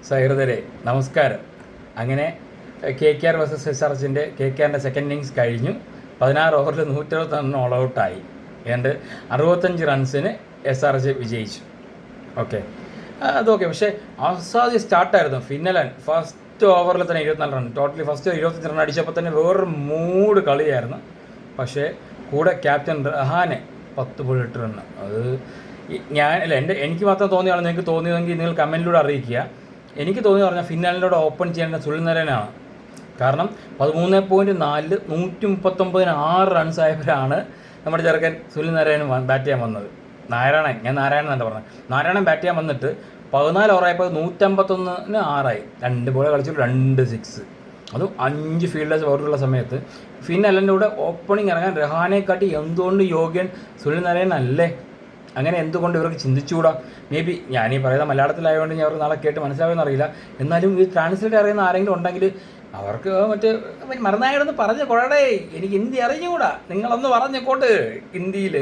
സഹൃദരെ നമസ്കാരം. അങ്ങനെ KKR versus SRHൻ്റെ KKRൻ്റെ second innings കഴിഞ്ഞു. 16 ഓവറിൽ 121 ഓൾ ഔട്ടായി. ഏതാണ്ട് 65 റൺസിന് SRH വിജയിച്ചു. ഓക്കെ, അതൊക്കെ. പക്ഷേ അസാധ്യ സ്റ്റാർട്ടായിരുന്നു. ഫിന്നലൻ ഫസ്റ്റ് ഓവറിൽ തന്നെ 24 റൺ, ടോട്ടലി ഫസ്റ്റ് 25 റൺ അടിച്ചപ്പോൾ തന്നെ വേറൊരു മൂഡ് കളിയായിരുന്നു. പക്ഷേ കൂടെ ക്യാപ്റ്റൻ റഹാനെ 10 റൺ. അത് എനിക്ക് മാത്രം തോന്നിയാണ്. നിങ്ങൾക്ക് തോന്നിയതെങ്കിൽ നിങ്ങൾ കമൻറ്റിലൂടെ അറിയിക്കുക. എനിക്ക് തോന്നി പറഞ്ഞാൽ ഫിന്നാലിലൂടെ ഓപ്പൺ ചെയ്യേണ്ട സുനിൽ നാരായണനാണ്. കാരണം 13.4 139 6 റൺസ് ആയവരാണ് നമ്മുടെ ചെറുക്കൻ സുനിൽ നാരായണൻ ബാറ്റ് ചെയ്യാൻ വന്നത്. ഞാൻ നാരായണൻ എന്നല്ല പറഞ്ഞത്. നാരായണൻ ബാറ്റ് ചെയ്യാൻ വന്നിട്ട് 14 ഓവറായപ്പോൾ 151 6 2 ബോൾ കളിച്ചു, 2 6. അതും 5 ഫീൽഡേഴ്സ് പവറുള്ള സമയത്ത് ഫിന്നലിൻ്റെ കൂടെ ഓപ്പണിങ് ഇറങ്ങാൻ രഹാനെക്കാട്ടി എന്തുകൊണ്ട് യോഗ്യൻ സുനിൽ നാരായണൻ അല്ലേ? അങ്ങനെ എന്തുകൊണ്ട് ഇവർക്ക് ചിന്തിച്ചുകൂടാ? മേ ബി ഞാനീ പറയുന്ന മലയാളത്തിലായതുകൊണ്ട് ഞാൻ അവർക്ക് നാളെ കേട്ട് മനസ്സിലാവുമെന്ന് അറിയില്ല. എന്നാലും ഈ ട്രാൻസ്ലേറ്റ് അറിയുന്ന ആരെങ്കിലും ഉണ്ടെങ്കിൽ അവർക്ക് മറന്നായോടൊന്ന് പറഞ്ഞ് കൊടേ, എനിക്ക് ഹിന്ദി അറിഞ്ഞുകൂടാ, നിങ്ങളൊന്ന് പറഞ്ഞേക്കോട്ട്. ഹിന്ദിയിൽ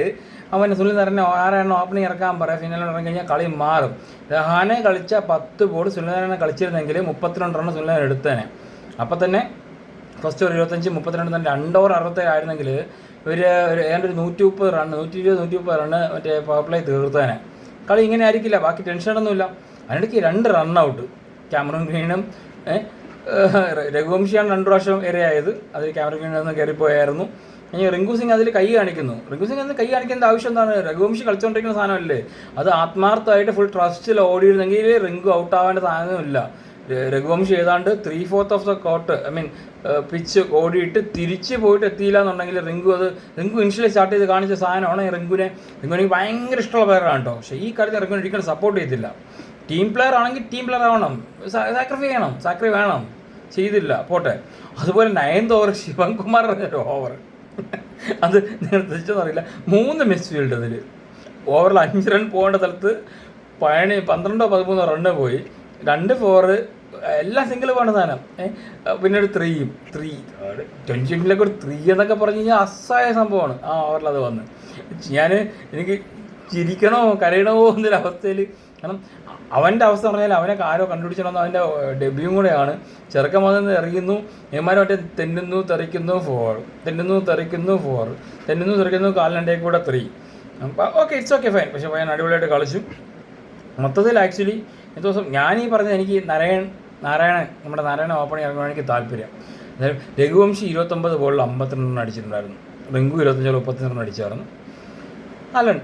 അവൻ സുനിൽ നാരായണൻ ആരാണ് ഓപ്പണിങ് ഇറക്കാൻ പറയാം. ഫിനാലിൽ ഇറങ്ങി കഴിഞ്ഞാൽ കളി മാറും. രഹാനെ കളിച്ച 10 ബോൾ സുനിൽ നാരായണൻ കളിച്ചിരുന്നെങ്കിൽ 32 റണ്ണ് സുനിൽ നാരായണൻ എടുത്തേനെ. അപ്പം തന്നെ ഫസ്റ്റ് ഒരു 25 32 തന്നെ 2 ഓവർ 67 ആയിരുന്നെങ്കിൽ ഏതാണ്ട് ഒരു 130 റണ്ണ് 120-130 റണ്ണ് മറ്റേ പവർ പ്ലേ തീർത്തേനെ. കളി ഇങ്ങനെ ആയിരിക്കില്ല, ബാക്കി ടെൻഷനൊന്നുമില്ല. അതിനിടയ്ക്ക് 2 റൺ ഔട്ട്. ക്യാമറൂൺ ഗ്രീനും രഘുവംശിയാണ് 2 പ്രാവശ്യം ഇരയായത്. അതിൽ ക്യാമറൂൺ ഗ്രീനിൽ നിന്ന് കയറിപ്പോയായിരുന്നു. ഇനി റിങ്കു സിംഗ് അതിൽ കൈ കാണിക്കുന്നു. റിങ്കു സിംഗ് അതിൽ കൈ കാണിക്കേണ്ട ആവശ്യം എന്താണ്? രഘുവംശി കളിച്ചുകൊണ്ടിരിക്കുന്ന സാധനമല്ലേ അത്. ആത്മാർത്ഥമായിട്ട് ഫുൾ ട്രസ്റ്റിൽ ഓടിയിരുന്നെങ്കിൽ റിങ്കു ഔട്ടാവേണ്ട സാധനമില്ല. രഘുവംശി ഏതാണ്ട് 3/4 ഓഫ് ദ കോർട്ട് പിച്ച് ഓടിയിട്ട് തിരിച്ച് പോയിട്ട് എത്തിയില്ല എന്നുണ്ടെങ്കിൽ റിങ്കു ഇനിഷ്യലി സ്റ്റാർട്ട് ചെയ്ത് കാണിച്ച സാധനമാണ്. റിങ്കുവിന് ഭയങ്കര ഇഷ്ടമുള്ള പ്ലെയറാണ് കേട്ടോ. പക്ഷേ ഈ കാര്യത്തിൽ റിങ്കുവിന് ഒരിക്കലും സപ്പോർട്ട് ചെയ്തില്ല. ടീം പ്ലെയർ ആണെങ്കിൽ ടീം പ്ലെയർ ആവണം, സാക്രിഫൈ വേണം, ചെയ്തില്ല, പോട്ടെ. അതുപോലെ 9th ഓവർ ശിവൻകുമാറിൻ്റെ ഒരു ഓവർ, അത് നിങ്ങൾ തിരിച്ചെന്നറിയില്ല. 3 മിസ് ഫീൽഡ്. അതിൽ ഓവറിൽ 5 റൺ പോകേണ്ട സ്ഥലത്ത് 12-13 റണ്ണ് പോയി. 2 4, എല്ലാം സിംഗിൾ പോകേണ്ട സാധനം. പിന്നെ ഒരു 3 20 ഒരു 3 എന്നൊക്കെ പറഞ്ഞു കഴിഞ്ഞാൽ അസായ സംഭവമാണ് ആ ഓവറിൽ അത് വന്ന്. എനിക്ക് ചിരിക്കണോ കരയണോ എന്നൊരവസ്ഥയിൽ. കാരണം അവൻ്റെ അവസ്ഥ പറഞ്ഞാൽ അവനെ ആരോ കണ്ടുപിടിച്ചണമെന്ന്. അവൻ്റെ ഡെബ്യൂവും കൂടെയാണ്. ചെറുക്കം വന്ന് എറിയുന്നു, ഏമാരും മറ്റേ തെന്നുന്നു തെറിക്കുന്നു 4, തെന്നുന്നു തെറിക്കുന്നു കാലിനണ്ടേക്ക് കൂടെ 3. Okay, it's okay, fine. പക്ഷേ പയ്യൻ അടിപൊളിയായിട്ട് കളിച്ചു. മൊത്തത്തിൽ ആക്ച്വലി ദിവസം ഞാനീ പറഞ്ഞത് എനിക്ക് നമ്മുടെ നാരായണൻ ഓപ്പണിങ് ഇറങ്ങുവാൻ എനിക്ക് താല്പര്യം. അതായത് രഘുവംശി 29 ബോളിൽ 52 റൺ അടിച്ചിട്ടുണ്ടായിരുന്നു. റിങ്കു 25 35 റൺ അടിച്ചായിരുന്നു. അലൻ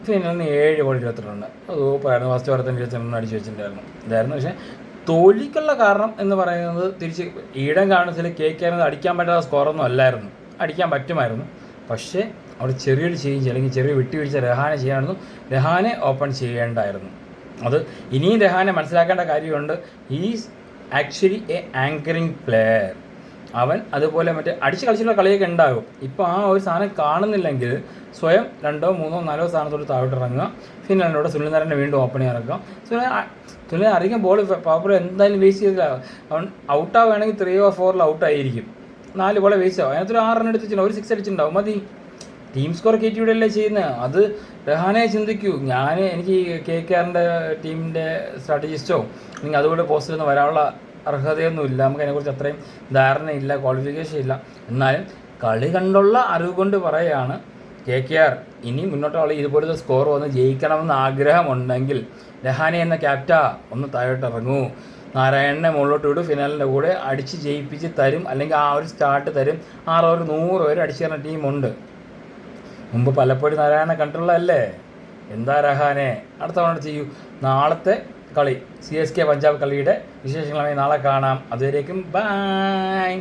ഫിനാലിന് 7 ബോൾ 22 റൺ. അത് സൂപ്പറായിരുന്നു. ഫസ്റ്റ് ഓവർ തന്നെ 22 റൺ അടിച്ച് വെച്ചിട്ടുണ്ടായിരുന്നു. ഇതായിരുന്നു. പക്ഷേ തോൽവിക്കുള്ള കാരണം എന്ന് പറയുന്നത് തിരിച്ച് ഈടം കാണുന്നതിൽ KKR അടിക്കാൻ പറ്റാത്ത സ്കോറൊന്നും അല്ലായിരുന്നു. അടിക്കാൻ പറ്റുമായിരുന്നു. പക്ഷേ അവിടെ ചെറിയൊരു ചേഞ്ച് അല്ലെങ്കിൽ ചെറിയ വിട്ടുവീഴ്ച രഹാനെ ചെയ്യാമായിരുന്നു. രഹാനെ ഓപ്പൺ ചെയ്യേണ്ടായിരുന്നു. അത് ഇനിയും രഹാനെ മനസ്സിലാക്കേണ്ട കാര്യമുണ്ട്. Is actually A anchoring player. അവൻ അതുപോലെ മറ്റേ അടിച്ച് കളിച്ചുള്ള കളിയൊക്കെ ഉണ്ടാകും. ഇപ്പോൾ ആ ഒരു സാധനം കാണുന്നില്ലെങ്കിൽ സ്വയം 2, 3, 4 സ്ഥാനത്തോട് താഴോട്ട് ഇറങ്ങുക. ഫിനാലിലൂടെ സുനിൽ നാരായണനെ വീണ്ടും ഓപ്പണിങ് ഇറക്കുക. സുനിൽ അധികം ബോൾ പവർ എന്തായാലും വേസ്റ്റ് ചെയ്തില്ല. അവൻ ഔട്ടാവുകയാണെങ്കിൽ 3 or 4 ഔട്ടായിരിക്കും. 4 ബോളെ വേസ്റ്റ് ആവും. അതിനകത്തൊരു 6 റൺ എടുത്തിട്ടുണ്ടാവും, ഒരു 6 അടിച്ചിട്ടുണ്ടാവും, മതി. ടീം സ്കോർ KTയുടെ അല്ലേ ചെയ്യുന്നത്. അത് രഹാനെ ചിന്തിക്കൂ. എനിക്ക് KKRൻ്റെ ടീമിൻ്റെ സ്ട്രാറ്റജിസ്റ്റോ അല്ലെങ്കിൽ അതുപോലെ പോസ്റ്റിലൊന്നും വരാനുള്ള അർഹതയൊന്നുമില്ല. നമുക്ക് അതിനെക്കുറിച്ച് അത്രയും ധാരണയില്ല, ക്വാളിഫിക്കേഷൻ ഇല്ല. എന്നാലും കളി കണ്ടുള്ള അറിവ് കൊണ്ട് പറയുകയാണ്, KKR ഇനി മുന്നോട്ടുള്ള ഇതുപോലത്തെ സ്കോർ വന്ന് ജയിക്കണമെന്ന് ആഗ്രഹമുണ്ടെങ്കിൽ രഹാനെ എന്ന ക്യാപ്റ്റാ ഒന്ന് താഴോട്ട് ഇറങ്ങൂ. നാരായണനെ മുകളിലോട്ട് വിടും. ഫിനാലിൻ്റെ കൂടെ അടിച്ച് ജയിപ്പിച്ച് തരും, അല്ലെങ്കിൽ ആ ഒരു സ്റ്റാർട്ട് തരും. 6 ഓവർ 100 പേര് അടിച്ചു തരുന്ന ടീമുണ്ട്. മുമ്പ് പലപ്പോഴും നാരായണനെ കണ്ടുള്ളതല്ലേ. എന്താ രഹാനെ, അടുത്ത തവണ ചെയ്യൂ. നാളത്തെ കളി CSK പഞ്ചാബ് കളിയുടെ വിശേഷങ്ങളുമായി നാളെ കാണാം. അതുവരേക്കും ബൈ.